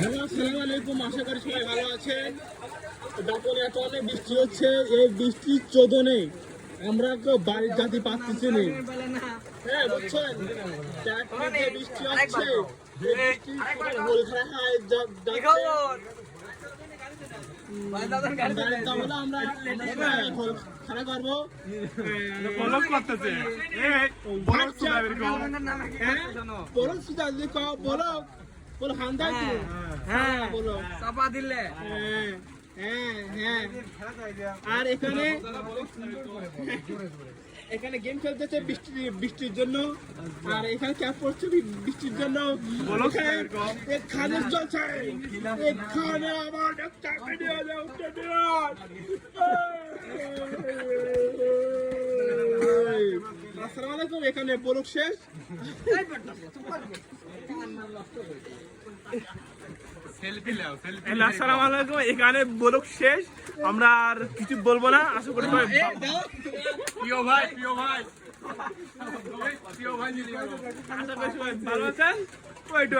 Hello, আসসালামু আলাইকুম। আশা করি সবাই ভালো আছেন। দাপনে এত অনেক বৃষ্টি হচ্ছে, এই বৃষ্টির চোদনে আমরা কেউ বাড়ির জাতি পাচ্ছি না। হ্যাঁ, বুঝছেন, যে বৃষ্টি হচ্ছে, এই বৃষ্টি হোল খারাপ করবো। বলো হান্দাই তো, হ্যাঁ বলো চাপা দিলে, হ্যাঁ হ্যাঁ। আর এখানে এখানে গেম খেলতেছে বৃষ্টির জন্য, আর এখানে ক্যাপ পড়ছে বৃষ্টির জন্য। এখানে চলছে, এখানে আমার আসসালামু আলাইকুম। এখানে বলক শেষ। আসসালামু আলাইকুম। এখানে বলক শেষ, আমরা আর কিছু বলবো না। আশা করি প্রিয় ভাই ভালো আছেন। ওয়েট